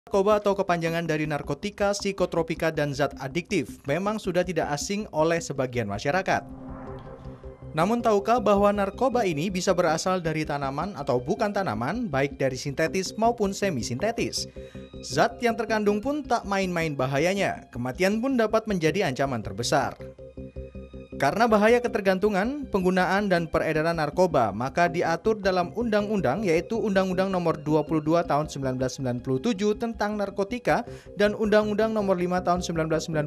Narkoba atau kepanjangan dari narkotika, psikotropika, dan zat adiktif memang sudah tidak asing oleh sebagian masyarakat. Namun tahukah bahwa narkoba ini bisa berasal dari tanaman atau bukan tanaman, baik dari sintetis maupun semi-sintetis? Zat yang terkandung pun tak main-main bahayanya, kematian pun dapat menjadi ancaman terbesar. Karena bahaya ketergantungan, penggunaan dan peredaran narkoba, maka diatur dalam undang-undang yaitu Undang-Undang Nomor 22 Tahun 1997 tentang narkotika dan Undang-Undang Nomor 5 Tahun 1997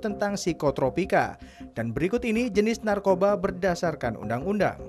tentang psikotropika. Dan berikut ini jenis narkoba berdasarkan undang-undang.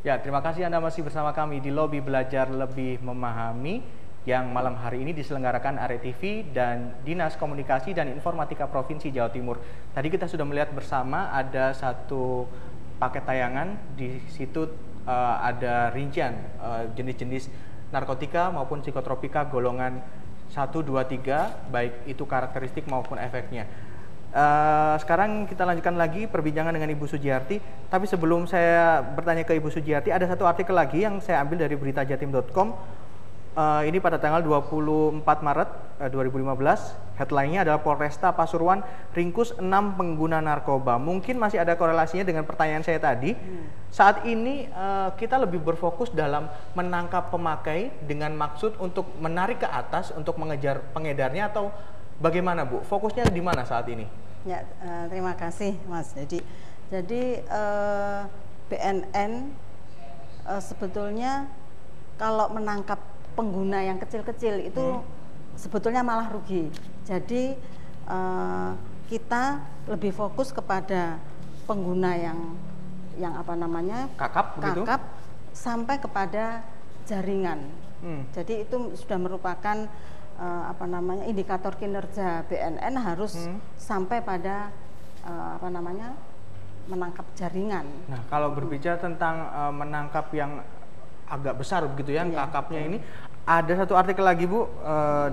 Ya, terima kasih Anda masih bersama kami di Lobi Belajar Lebih Memahami yang malam hari ini diselenggarakan ARETV dan Dinas Komunikasi dan Informatika Provinsi Jawa Timur. Tadi kita sudah melihat bersama ada satu paket tayangan, di situ ada rincian jenis-jenis narkotika maupun psikotropika golongan 1, 2, 3, baik itu karakteristik maupun efeknya. Sekarang kita lanjutkan lagi perbincangan dengan Ibu Sujiarti. Tapi sebelum saya bertanya ke Ibu Sujiarti, ada satu artikel lagi yang saya ambil dari beritajatim.com. Ini pada tanggal 24 Maret 2015. Headline-nya adalah Polresta Pasuruan ringkus 6 pengguna narkoba. Mungkin masih ada korelasinya dengan pertanyaan saya tadi. Saat ini kita lebih berfokus dalam menangkap pemakai dengan maksud untuk menarik ke atas untuk mengejar pengedarnya, atau bagaimana Bu? Fokusnya di mana saat ini? Ya, terima kasih Mas. Jadi BNN sebetulnya kalau menangkap pengguna yang kecil-kecil itu sebetulnya malah rugi. Jadi kita lebih fokus kepada pengguna yang apa namanya kakap sampai kepada jaringan. Jadi itu sudah merupakan indikator kinerja BNN harus sampai pada menangkap jaringan. Nah, kalau berbicara tentang menangkap yang agak besar begitu ya, kakapnya ini, ada satu artikel lagi Bu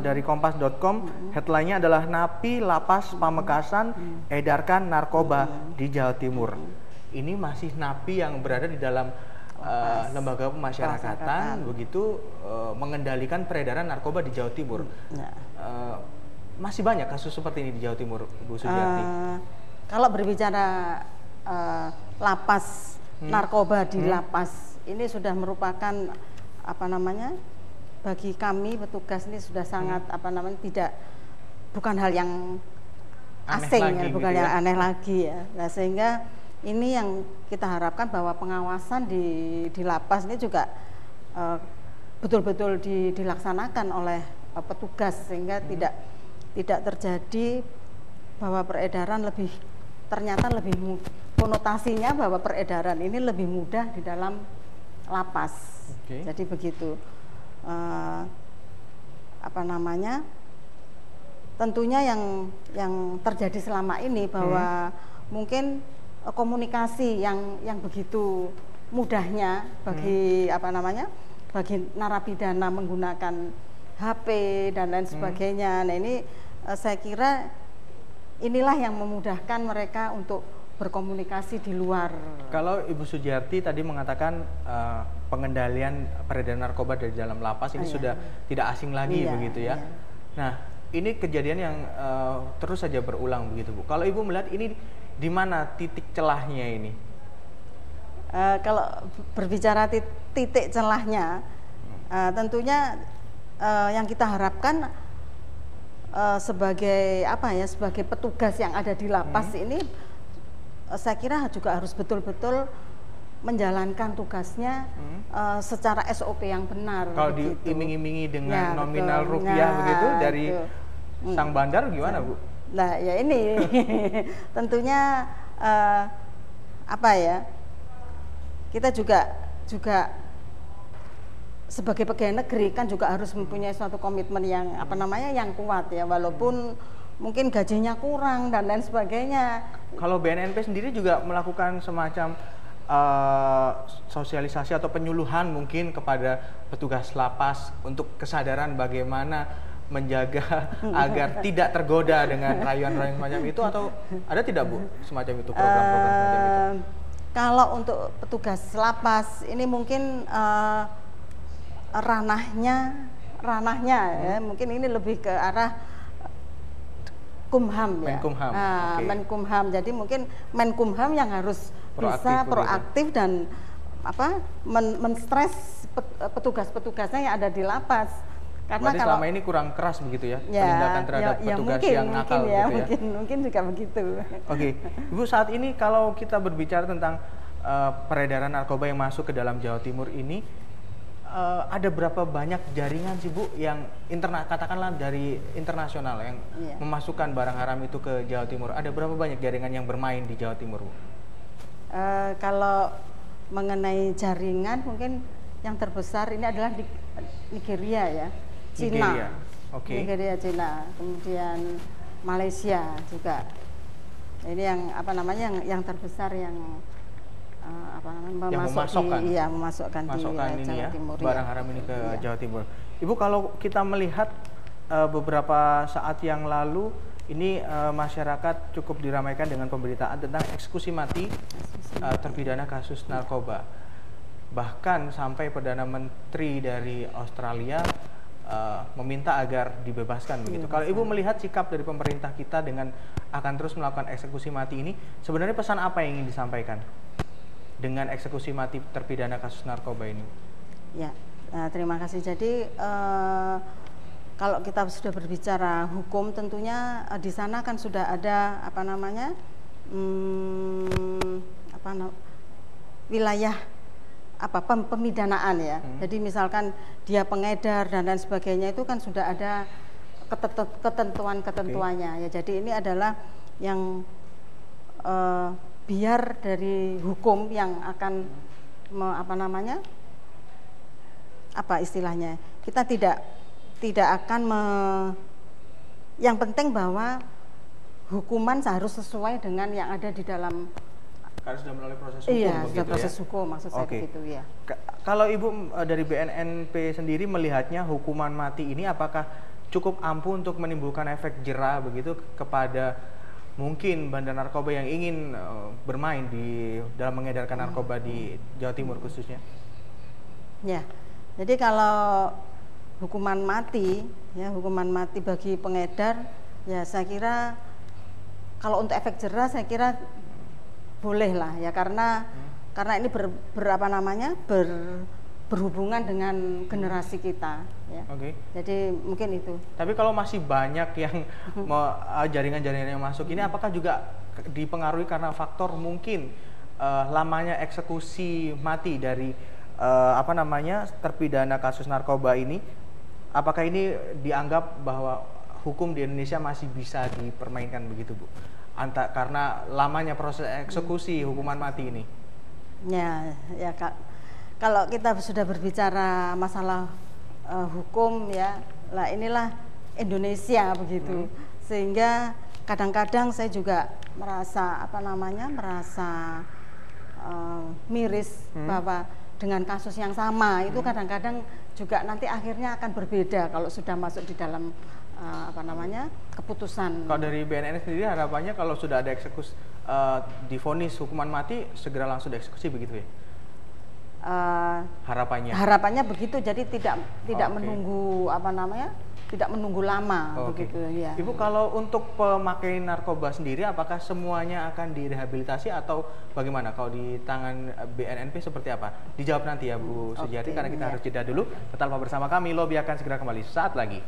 dari kompas.com, headline-nya adalah Napi Lapas Pamekasan edarkan narkoba di Jawa Timur. Ini masih napi yang berada di dalam lembaga pemasyarakatan, begitu mengendalikan peredaran narkoba di Jawa Timur. Masih banyak kasus seperti ini di Jawa Timur, Bu Sujiarti? Kalau berbicara lapas narkoba di lapas, ini sudah merupakan bagi kami petugas ini sudah sangat bukan hal yang asing ya, bukan yang aneh lagi ya. Nah, sehingga ini yang kita harapkan bahwa pengawasan di lapas ini juga betul-betul dilaksanakan oleh petugas, sehingga tidak terjadi bahwa peredaran ternyata lebih konotasinya bahwa peredaran ini lebih mudah di dalam lapas. Jadi begitu. Tentunya yang terjadi selama ini bahwa mungkin komunikasi yang begitu mudahnya bagi bagi narapidana menggunakan HP dan lain sebagainya. Nah, ini saya kira inilah yang memudahkan mereka untuk berkomunikasi di luar. Kalau Ibu Sujiarti tadi mengatakan pengendalian peredaran narkoba dari dalam lapas ini sudah tidak asing lagi begitu ya. Nah, ini kejadian yang terus saja berulang begitu Bu. Kalau Ibu melihat ini di mana titik celahnya ini? Kalau berbicara titik celahnya, tentunya yang kita harapkan sebagai apa ya, sebagai petugas yang ada di lapas ini, saya kira juga harus betul-betul menjalankan tugasnya secara SOP yang benar. Kalau diiming-imingi dengan nominal rupiah begitu dari sang bandar gimana Bu? Nah ya ini tentunya apa ya, kita juga sebagai pegawai negeri kan juga harus mempunyai suatu komitmen yang apa namanya, yang kuat ya, walaupun mungkin gajinya kurang dan lain sebagainya. Kalau BNNP sendiri juga melakukan semacam sosialisasi atau penyuluhan mungkin kepada petugas lapas untuk kesadaran bagaimana menjaga agar tidak tergoda dengan rayuan-rayuan semacam itu, atau ada tidak Bu semacam itu, program-program semacam itu? Kalau untuk petugas lapas ini mungkin ranahnya ya, mungkin ini lebih ke arah Kumham ya. Menkumham. Menkumham. Jadi mungkin Menkumham yang harus bisa proaktif dan apa, menstres petugas-petugasnya yang ada di lapas. Karena kalau selama ini kurang keras begitu ya, penindakan terhadap petugas mungkin, yang nakal ya, gitu ya. Mungkin juga begitu. Oke, Ibu, saat ini kalau kita berbicara tentang peredaran narkoba yang masuk ke dalam Jawa Timur ini, ada berapa banyak jaringan sih Bu yang katakanlah dari internasional yang memasukkan barang haram itu ke Jawa Timur? Ada berapa banyak jaringan yang bermain di Jawa Timur Bu? Kalau mengenai jaringan mungkin yang terbesar ini adalah di Nigeria ya, Cina. Nigeria, Cina, kemudian Malaysia juga. Ini yang apa namanya, yang terbesar yang memasukkan di Jawa Timur, barang haram ini ke Jawa Timur. Ibu, kalau kita melihat beberapa saat yang lalu ini masyarakat cukup diramaikan dengan pemberitaan tentang eksekusi mati terpidana kasus narkoba. Bahkan sampai Perdana Menteri dari Australia meminta agar dibebaskan begitu. Kalau Ibu melihat sikap dari pemerintah kita dengan akan terus melakukan eksekusi mati ini, sebenarnya pesan apa yang ingin disampaikan dengan eksekusi mati terpidana kasus narkoba ini? Ya, terima kasih. Jadi kalau kita sudah berbicara hukum, tentunya di sana kan sudah ada apa namanya, wilayah pemidanaan ya. Jadi misalkan dia pengedar dan lain sebagainya, itu kan sudah ada ketentuan-ketentuannya ya. Jadi ini adalah yang biar dari hukum yang akan istilahnya, kita tidak akan yang penting bahwa hukuman harus sesuai dengan yang ada di dalam. Karena sudah melalui proses hukum. Iya, sudah proses hukum, maksud saya begitu ya. Kalau Ibu dari BNNP sendiri melihatnya, hukuman mati ini apakah cukup ampuh untuk menimbulkan efek jera begitu kepada mungkin bandar narkoba yang ingin bermain di dalam mengedarkan narkoba di Jawa Timur khususnya? Ya, jadi kalau hukuman mati bagi pengedar, ya saya kira kalau untuk efek jera saya kira boleh lah ya, karena ini berhubungan dengan generasi kita ya. Jadi mungkin itu. Tapi kalau masih banyak yang jaringan-jaringan yang masuk ini, apakah juga dipengaruhi karena faktor mungkin lamanya eksekusi mati dari terpidana kasus narkoba ini? Apakah ini dianggap bahwa hukum di Indonesia masih bisa dipermainkan begitu Bu? Karena lamanya proses eksekusi hukuman mati ini. Ya Kak. Kalau kita sudah berbicara masalah hukum ya, lah inilah Indonesia begitu. Sehingga kadang-kadang saya juga merasa miris bahwa dengan kasus yang sama itu kadang-kadang juga nanti akhirnya akan berbeda kalau sudah masuk di dalam keputusan. Kalau dari BNN sendiri harapannya kalau sudah ada eksekusi divonis hukuman mati segera langsung dieksekusi begitu ya? Harapannya begitu, jadi tidak menunggu tidak menunggu lama Oke. begitu ya. Ibu, kalau untuk pemakai narkoba sendiri apakah semuanya akan direhabilitasi atau bagaimana? Kalau di tangan BNNP seperti apa? Dijawab nanti ya Bu Sujiati, karena kita harus jeda dulu. Tetaplah bersama kami, Lobby akan segera kembali saat lagi.